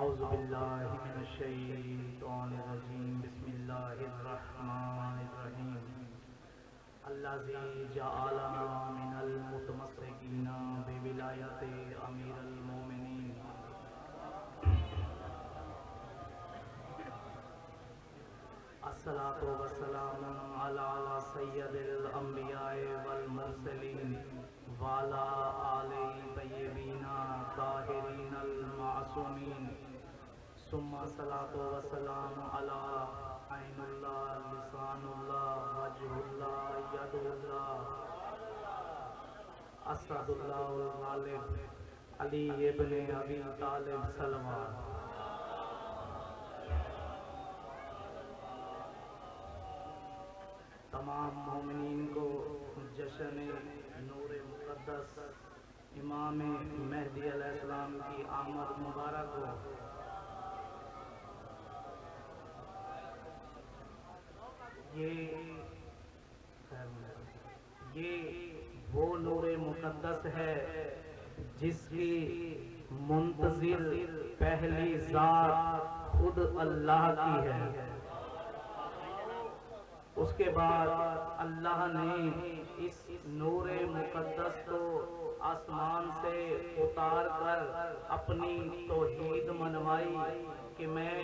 औज़ुबिल्लाहि मिनश्शैतानिर्रजीम बिस्मिल्लाहिर्रहमानिर्रहीम अल्लाज़ी जअलना मिनल मुतमस्सिकीना बिविलायति अमीरुल मोमिनीन अस्सलातु वस्सलामु अला सय्यदिल अंबियाए वल मुरसलीन वाला आले तय्यबीना ताहिरीनल मासूमीन सुम्मा सलातु वस्सलामु अला ऐनुल्लाह लिसानुल्लाह वजहुल्लाह यदुल्लाह असदुल्लाहुल गालिब अली इब्ने अबी तालिब सलवात। तमाम मोमिनीन को जश्न नूर मुक़द्दस इमाम मेहदी अलैहिस्सलाम की आमद मुबारक हो। ये वो नूर मुक़द्दस है जिसकी मुंतज़िर पहली ज़ात खुद अल्लाह की है। उसके बाद अल्लाह ने इस नूर मुक़द्दस को आसमान से उतार कर अपनी तौहीद मनवाई कि मैं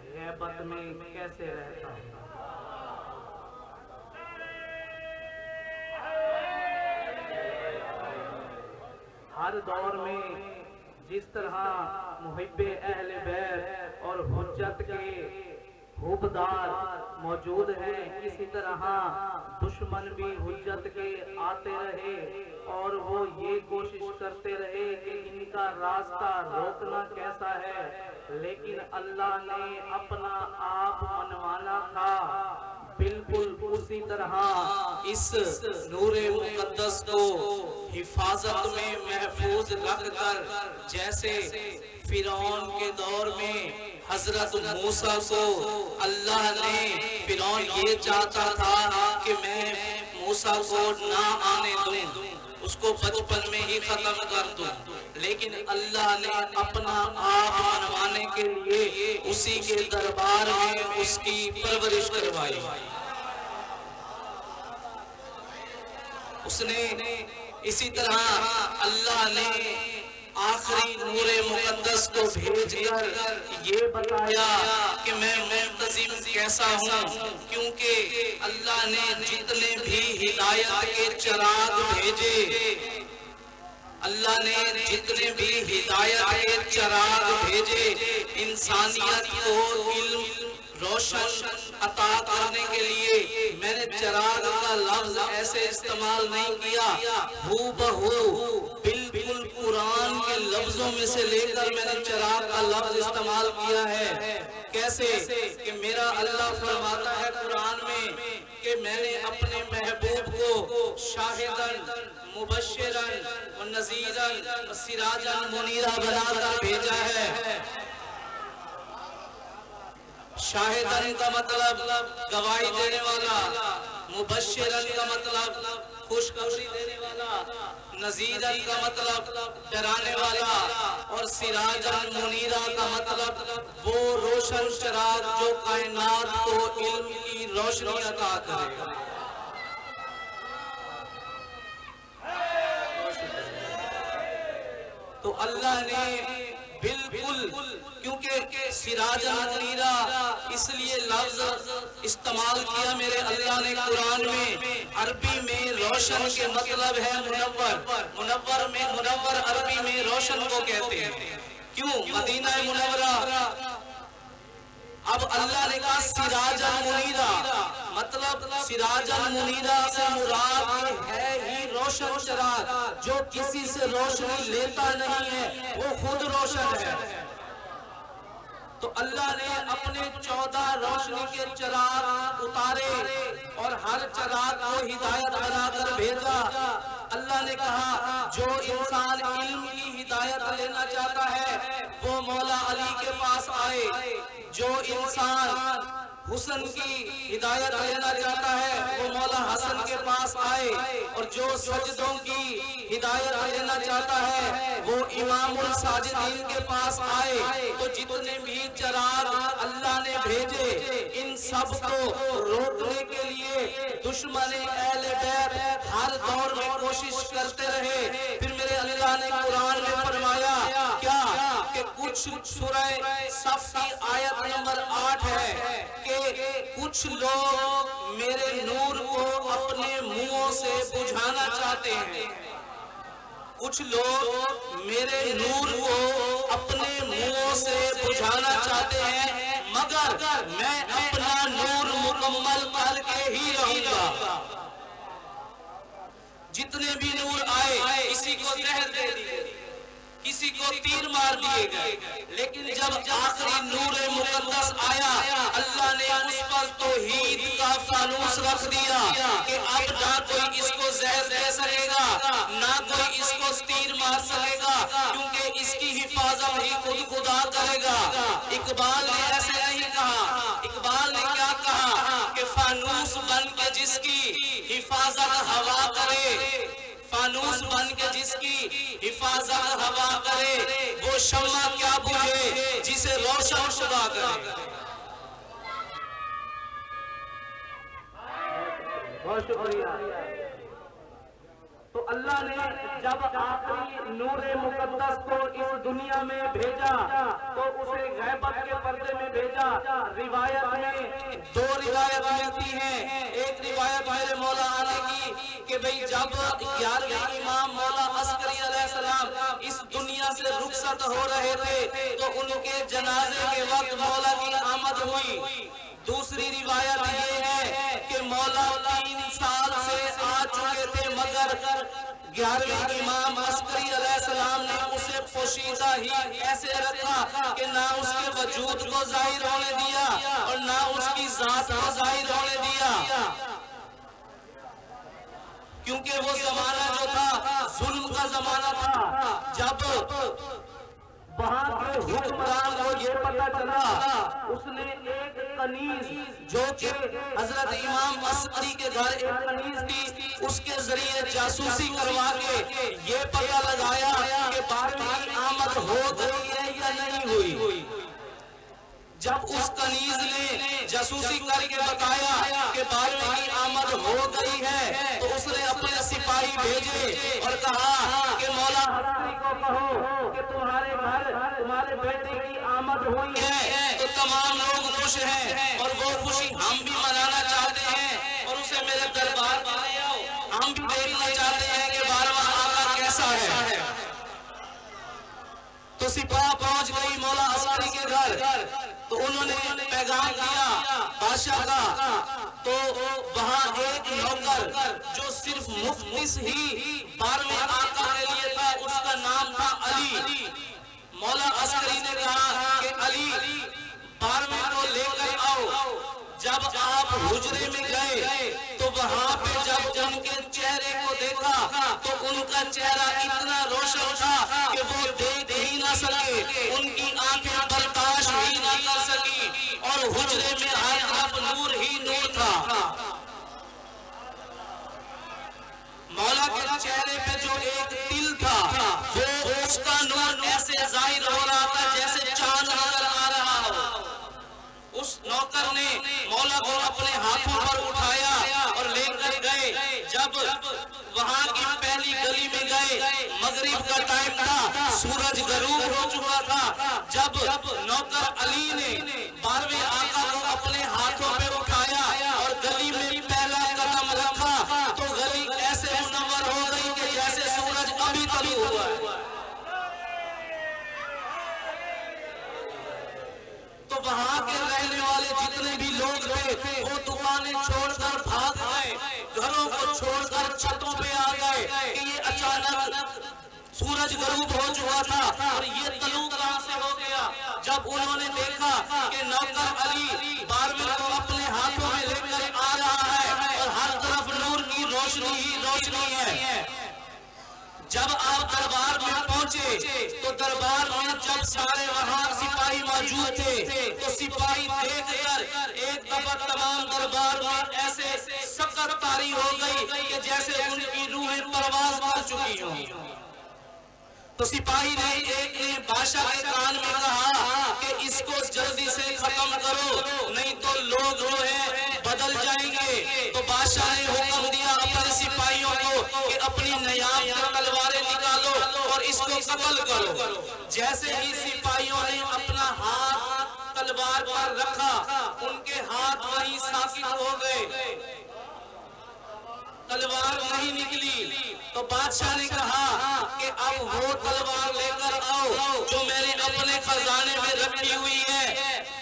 ग़ैबत में कैसे रहता हूँ। हर दौर में जिस तरह मुहिब्बे अहले बैत और हुज्जत के हुबदार मौजूद हैं, इसी तरह दुश्मन भी हुज्जत के आते रहे और वो ये कोशिश करते रहे कि इनका रास्ता रोकना कैसा है, लेकिन अल्लाह ने अपना आप मनवाना था। बिल्कुल उसी तरह इस नूरे मुक़द्दस को हिफाजत में महफूज रखकर, जैसे फिरौन के दौर में हजरत मूसा को अल्लाह ने, फिरौन ये चाहता था कि मैं मूसा को ना आने दूं, उसको बचपन में ही खत्म कर दूं, लेकिन अल्लाह ने अपना आप मनवाने के लिए उसी के दरबार में उसकी परवरिश करवाई। उसने इसी तरह अल्लाह ने आखिरी नूरे मुक़द्दस को भेजकर ये बताया कि मैं मुंतज़िम कैसा हूँ, क्योंकि अल्लाह ने जितने भी हिदायत के चिराग भेजे, अल्लाह ने जितने भी हिदायत के चिराग भेजे, इंसानियत को इल्म रोशन अता करने के लिए मैंने चिराग का लफ्ज ऐसे इस्तेमाल नहीं किया, हूबहू बिल्कुल कुरान के लफ्जों में से लेकर मैंने चिराग का लफ्ज इस्तेमाल किया है। कैसे कि मेरा अल्लाह फरमाता है कुरान में कि मैंने अपने महबूब को शाहिदन मुबश्शिरन व नज़ीरन व सिराजन मुनीरा बनाकर भेजा है। शाहिदन का मतलब गवाही देने वाला, मुबश्शिरन का मतलब खुशखबरी देने वाला, नज़ीरन का मतलब डराने वाला, और सिराजन मुनीरा का मतलब वो रोशन चिराग जो कायनात को इल्म की रोशनी अता करेगा। तो अल्लाह ने बिल्कुल, क्योंकि सिराजन मुनीरा इसलिए लफ्ज इस्तेमाल किया मेरे अल्लाह ने कुरान में, अरबी में रोशन के मतलब है मुनव्वर, मुनव्वर में मुनव्वर अरबी में रोशन को कहते हैं। क्यों मदीना मुनव्वरा? अब अल्लाह ने कहा सिराजन मुनीरा, मतलब सिराजन मुनीरा से मुराद है ही रोशन चिराग, जो किसी से रोशनी लेता नहीं है, वो खुद रोशन है। तो अल्लाह ने अपने 14 रोशनी के चिराग उतारे और हर चिराग को हिदायत बनाकर भेजा। अल्लाह ने कहा जो इंसान इल्म की हिदायत लेना चाहता है वो मौला अली के पास आए, जो इंसान हुसन की हिदायत लेना चाहता है वो मौला हसन के पास आए, और जो सजदों की हिदायत लेना चाहता है वो इमामुल साजिदीन के पास आए। तो जितने भी चिराग अल्लाह ने भेजे इन सब को रोकने के लिए दुश्मन अहले बैत हर दौर में कोशिश करते रहे। फिर मेरे अल्लाह ने कुरान में फरमाया क्या कि कुछ सूरह सफ की आयत नंबर 8 है कि कुछ लोग मेरे नूर को अपने मुंहों से बुझाना चाहते हैं, कुछ लोग मेरे नूर को अपने मुंहों से बुझाना चाहते हैं, मगर मैं अपना नूर मुकम्मल करके ही रहूंगा। जितने भी नूर आए किसी को जहर दे दिए, किसी को तीर मार दिए गए, लेकिन जब आखिरी नूर मुकद्दस आया अल्लाह ने उस पर तौहीद का फानूस रख दिया कि अब ना कोई इसको जहर दे सकेगा, ना कोई इसको तीर मार सकेगा, क्योंकि इसकी हिफाजत ही खुद खुदा करेगा। इकबाल ने ऐसे नहीं कहा, इकबाल ने क्या कहा कि फानूस बन के जिसकी हिफाजत हवा करे, फानूस बन के जिसकी हिफाजत हवा करे, वो शम्मा क्या बुझे जिसे रोशन खुदा करे। बहुत शुक्रिया। तो अल्लाह ने जब आखिरी नूरे मुकद्दस को इस दुनिया में भेजा तो उसे गैबत के पर्दे में भेजा। रिवायत में दो रिवायत मिलती हैं। एक रिवायत मेरे मौला आने की कि भाई जब 11वें इमाम मौला अस्करी अलैहिस्सलाम इस दुनिया से रुखसत हो रहे थे तो उनके जनाजे के वक्त मौला की आमद हुई। दूसरी रिवायत ये है कि मौला 3 साल से आ चुके थे, मगर 11वें इमाम अस्करी अलैहिस्सलाम ने उसे पोशीदा ही ऐसे रखा कि ना उसके वजूद को जाहिर होने दिया और ना उसकी जात को जाहिर होने दिया, क्योंकि वो जमाना जो था जुल्म का जमाना था। जब वहां के हुक्मरान को ये पता चला, उसने एक कनीज जो कि हजरत इमाम अस्करी के घर एक कनीज थी, उसके जरिए जासूसी करवा के ये पता लगाया कि 12वीं की आमद हो गई है या नहीं हुई। जब उस कनीज ने जासूसी करके बताया कि 12वीं की आमद हो गई है तो उसने अपने सिपाही भेजे और कहा कि मौला अस्करी को कहो कि तुम्हारे घर तुम्हारे बेटे की आमद हुई है। तो तमाम लोग खुश हैं और वो खुशी हम भी मनाना चाहते हैं और उसे मेरे दरबार में ले आओ, हम भी देखना चाहते हैं कि 12वां आका कैसा है। तो सिपाही पहुंच गई मौला अस्करी के घर, तो उन्होंने पैगाम दिया बादशाह का। तो वहां एक नौकर जो सिर्फ मुफ्तिस ही 12वें आका के लिए था, उसका नाम था अली। मौला अस्करी ने कहा कि अली 12वें को लेकर आओ। जब आप हुजरे में गए तो वहां पे जब उनके चेहरे को देखा तो उनका चेहरा इतना रोशन था कि वो देख ही ना सके, उनकी आंखें बर्दाश्त ही ना कर सकी और हुजरे में हर तरफ नूर ही नूर था। मौला के चेहरे पे जो एक तिल था वो उसका नूर ऐसे जाहिर हो रहा था जैसे चांद नजर आ रहा हो। उस नौकर ने मौला को अपने हाथों पर उठाया और लेकर गए। जब वहां की पहली गली में गए, मगरिब का टाइम था, सूरज गरूब हो चुका था। जब नौकर अली ने 12वें आका को अपने हाथों पे उठाया और गली में पहला कदम रखा तो गली ऐसे मुनव्वर हो गई कि जैसे सूरज अभी तभी हुआ है। तो वहां के रहने वाले जितने भी लोग थे वो दुकानें छोड़कर भाग गए, घरों को छोड़कर छतों पे आ गए कि ये अचानक सूरज गरूब हो चुका था और ये तलू कहां से हो गया। जब उन्होंने देखा कि नौकर अली 12वें को अपने हाथों में लेकर आ रहा है और हर तरफ नूर की रोशनी ही रोशनी है। जब आप दरबार में पहुंचे तो दरबार में जब जब सारे वहां सिपाही मौजूद थे तो सिपाही देखकर एक दफा तमाम दरबार में ऐसे सख्त तारी हो गई कि जैसे उनकी रूहें परवाज कर चुकी हों। तो सिपाही ने बादशाह के कान में कहा कि इसको जल्दी से खत्म करो, नहीं तो लोग जो है बदल जाएंगे। तो बादशाह ने हुक्म दिया अपने सिपाहियों को कि अपनी नायाब तलवारें निकालो और इसको कत्ल करो। जैसे ही सिपाहियों ने अपना हाथ तलवार पर रखा, उनके हाथ वहीं साकित हो गए, तलवार नहीं निकली। तो बादशाह ने कहा कि अब वो तलवार लेकर आओ जो मैंने अपने खजाने में रखी हुई है।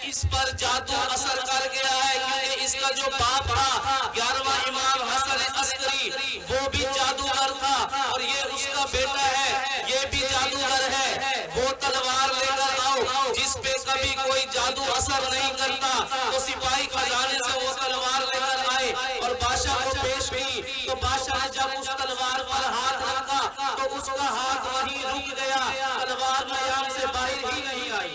इस पर जादू असर कर गया है, क्योंकि इसका जो बाप था 11वां इमाम हसन अस्करी, वो भी जादूगर था और ये उसका बेटा है, ये भी जादूगर है। वो तलवार लेकर आओ जिस पे कभी कोई जादू असर नहीं करता। तो सिपाही खजाने से वो तलवार लेकर आए और बादशाह को पेश की। तो बादशाह ने जब उस तलवार पर हाथ रखा तो उसका हाथ वहीं रुक गया, तलवार नयाम से बाहर ही नहीं आई।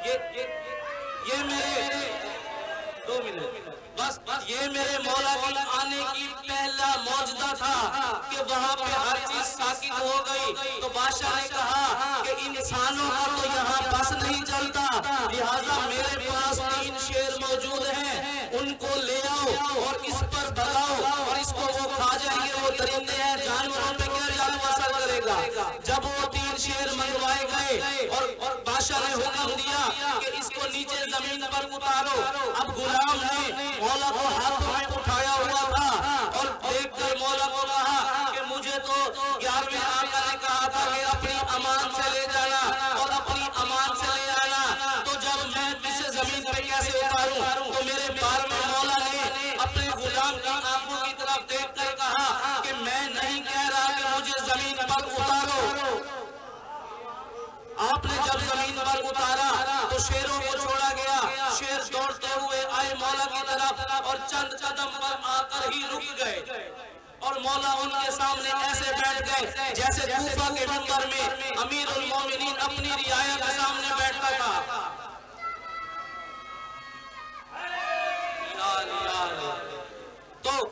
ये मेरे 2 मिनट बस ये मेरे मौला की आने की पहला मौजदा था कि वहाँ पे हर चीज साकित हो गई। तो बादशाह ने कहा कि इंसानों का तो यहाँ बस नहीं चलता, लिहाजा मेरे पास 3 शेर मौजूद हैं, उनको ले आओ और इस पर भगाओ और इसको वो खा जाएंगे। वो दरिंदे हैं, जानवरों पे क्या जादू असर करेगा। जब वो 3 शेर मंगवाए गए और बादशाह ने हुक्म दिया कि इसको नीचे जमीन पर उतारो। अब गुलाम ने मौला को हाथों में उठाया हुआ था और देखकर मौला को कहा कि मुझे तो 11वें आका ने कहा था कि अपनी अमान से ले जाना और अपनी अमान से ले आना, तो जब मैं इसे जमीन पे कैसे उतारूं। तो मेरे 12वें मौला ने अपने गुलाम की आंखों की तरफ देखकर कहा कि मैं नहीं कह रहा कि मुझे जमीन पर उतारो। आपने जब जमीन पर उतारा तो शेरों को छोड़ा गया। शेर दौड़ते हुए आए मौला की तरफ और चंद कदम पर आकर ही रुक गए और मौला उनके सामने ऐसे बैठ गए जैसे कूफा के मिंबर में अमीरुल मोमिनीन अपनी रियाया के सामने बैठता था।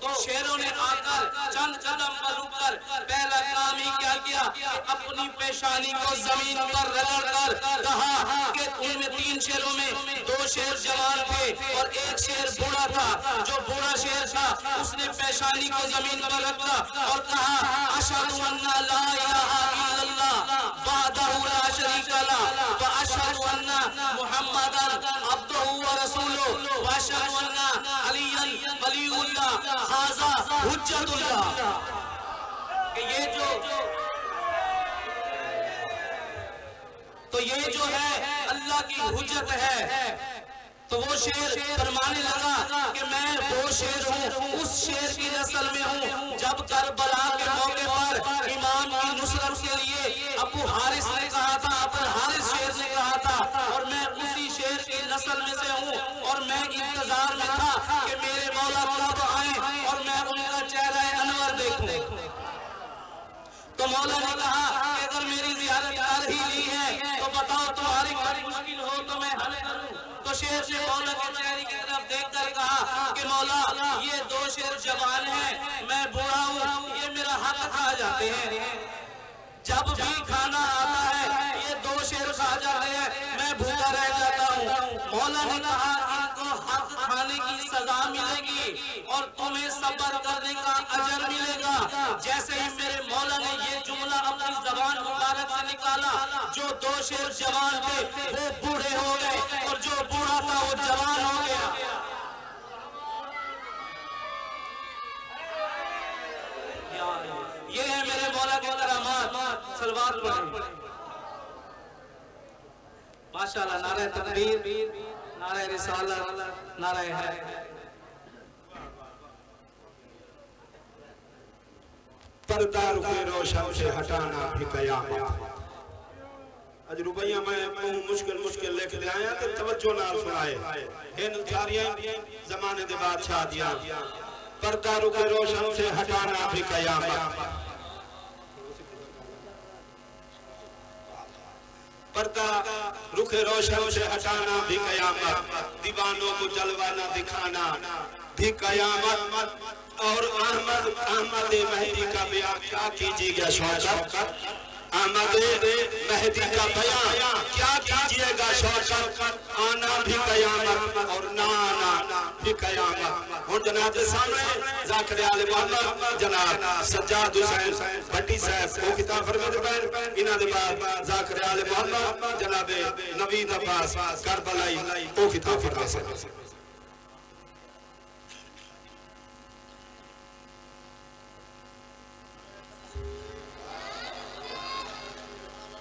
तो शेरों ने आकर चंद कदम पर रुककर पहला काम ही क्या किया कि अपनी पेशानी को जमीन पर रगड़कर कहा कि उनमें 3 शेरों में 2 शेर जवान थे और 1 शेर बूढ़ा था। जो बूढ़ा शेर था उसने पेशानी को जमीन पर रखा और कहा अशहदु अन्ना ला इलाहा इल्लल्लाह वहदहु ला शरीका लह व अशहदु अन्ना मुहम्मदन अब्दुहु व रसूलुहु व अशहदु अन्ना अलियन वलियुल्लाह हाज़ा हुज्जतुल्लाह। कि ये जो है अल्लाह की हुज्जत है। तो वो शेर फरमाने लगा कि मैं वो शेर हूँ, उस शेर की नस्ल में हूँ। जब करबला के मौके पर इमाम की नुसरत के लिए अबू हारिस ने कहा था, अबू हारिस शेर ने कहा था और मैं उसी शेर की नस्ल में से हूँ और मैं इंतजार में था कि मेरे मौला कब आए और मैं उनका चेहरा अनवर देखूं। तो मौला ने कहा कि अगर मेरी ज़ियारत कर ही ली है तो बताओ तुम्हारी कोई मुश्किल हो तो मैं हल करूं। तो शेर ने मौला के चेहरे की तरफ देखकर कहा कि मौला ये 2 शेर जवान हैं, मैं बूढ़ा हूँ, ये मेरा हक खा जाते हैं। जब भी खाना आता है ये 2 शेर खा जाते हैं, मैं भूखा रह जाता हूँ। मौला ने कहा इनको हक खाने की सजा मिलेगी और तुम्हें सब्र करने का अजर मिलेगा। जैसे ही मेरे मौला ने ये जुमला अपनी जबान मुबारक से निकाला, जो 2 शेर जवान थे वो बूढ़े हो गए और जो बूढ़ा था वो जवान हो गया। ये है मेरे मौला के करामात। सलवात पढ़ें। माशाअल्लाह। नारे तकबीर, नारे रिसालत, नारे है। पर्दा रुके रोशन से हटाना भी कयामत। अज रुपया मैं मुश्किल लेके दे आया तो तवज्जो नाल सुनाए। इन सारियां जमाने दे बादशाह दियां। पर्दा रुके रोशन से हटाना भी कयामत। पर्दा रुखे रोशन से हटाना भी कयामत, दीवानों को जलवा न दिखाना भी कयामत। और अहमद मेहदी का बयान क्या कीजिएगा शौकत, अहमद मेहदी का बयान क्या कीजिएगा शौकत, आना भी कयामत और ना आना भी कयामत। और जनाब के सामने जाकिर आले मोहम्मद जनाब सज्जाद हुसैन भट्टी साहब वो किताब फरमाते पैन, इन्हां दे बाद जाकिर आले मोहम्मद जनाब नवीद अब्बास करबलाई वो किताब फरमाते।